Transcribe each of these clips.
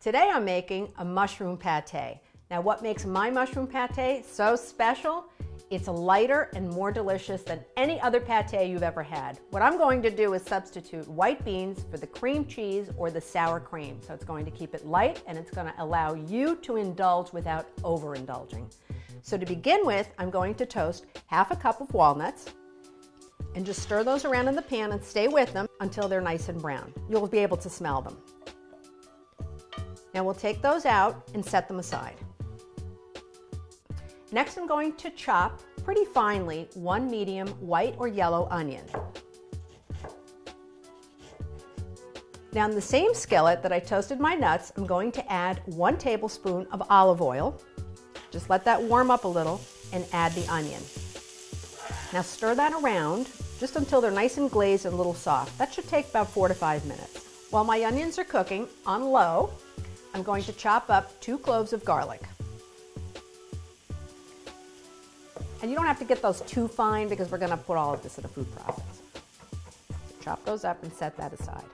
Today I'm making a mushroom pate. Now what makes my mushroom pate so special? It's lighter and more delicious than any other pate you've ever had. What I'm going to do is substitute white beans for the cream cheese or the sour cream. So it's going to keep it light and it's going to allow you to indulge without overindulging. So to begin with, I'm going to toast half a cup of walnuts and just stir those around in the pan and stay with them until they're nice and brown. You'll be able to smell them. Now we'll take those out and set them aside. Next I'm going to chop pretty finely 1 medium white or yellow onion. Now in the same skillet that I toasted my nuts, I'm going to add 1 tablespoon of olive oil. Just let that warm up a little and add the onion. Now stir that around just until they're nice and glazed and a little soft. That should take about 4 to 5 minutes. While my onions are cooking on low, I'm going to chop up 2 cloves of garlic. And you don't have to get those too fine because we're going to put all of this in a food processor. So chop those up and set that aside.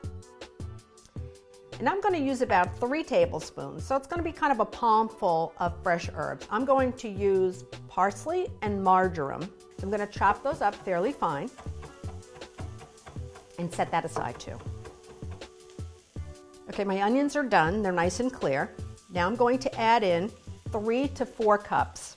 And I'm going to use about 3 tablespoons, so it's going to be kind of a palm full of fresh herbs. I'm going to use parsley and marjoram. I'm going to chop those up fairly fine and set that aside too. Okay, my onions are done. They're nice and clear. Now I'm going to add in 3 to 4 cups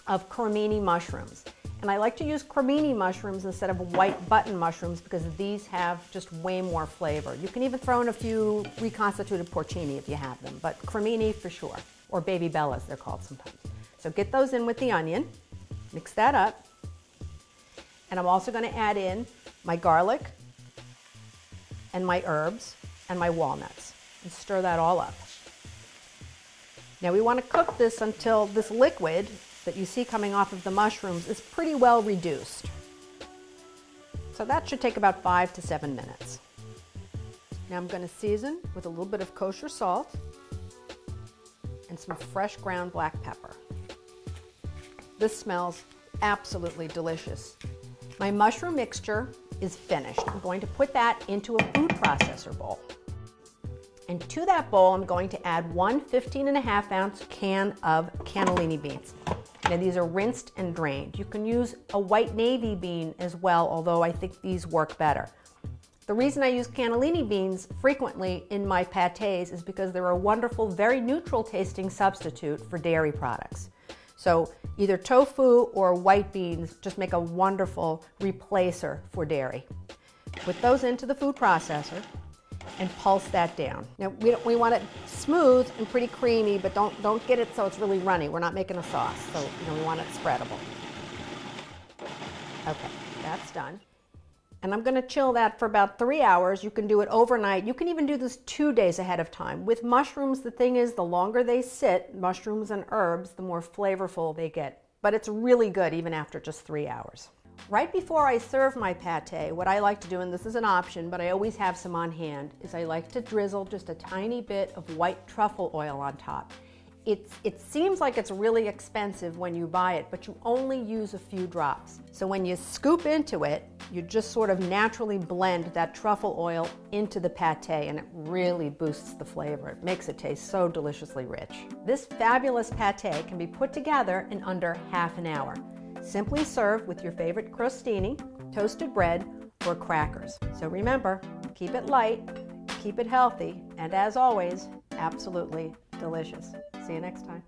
of cremini mushrooms. And I like to use cremini mushrooms instead of white button mushrooms because these have just way more flavor. You can even throw in a few reconstituted porcini if you have them, but cremini for sure, or baby bellas they're called sometimes. So get those in with the onion, mix that up, and I'm also going to add in my garlic and my herbs and my walnuts and stir that all up. Now we want to cook this until this liquid that you see coming off of the mushrooms is pretty well reduced. So that should take about 5 to 7 minutes. Now I'm going to season with a little bit of kosher salt and some fresh ground black pepper. This smells absolutely delicious. My mushroom mixture is finished. I'm going to put that into a food processor bowl. And to that bowl, I'm going to add 1 15-and-a-half-ounce can of cannellini beans. Now these are rinsed and drained. You can use a white navy bean as well, although I think these work better. The reason I use cannellini beans frequently in my pâtés is because they're a wonderful, very neutral tasting substitute for dairy products. So either tofu or white beans just make a wonderful replacer for dairy. Put those into the food processor and pulse that down. Now we want it smooth and pretty creamy, but don't get it so it's really runny. We're not making a sauce, so we want it spreadable. Okay, that's done. And I'm going to chill that for about 3 hours. You can do it overnight. You can even do this 2 days ahead of time. With mushrooms, the thing is, the longer they sit, mushrooms and herbs, the more flavorful they get. But it's really good even after just 3 hours. Right before I serve my pate, what I like to do, and this is an option, but I always have some on hand, is I like to drizzle just a tiny bit of white truffle oil on top. It seems like it's really expensive when you buy it, but you only use a few drops. So when you scoop into it, you just sort of naturally blend that truffle oil into the pate, and it really boosts the flavor. It makes it taste so deliciously rich. This fabulous pate can be put together in under half an hour. Simply serve with your favorite crostini, toasted bread, or crackers. So remember, keep it light, keep it healthy, and as always, absolutely delicious. See you next time.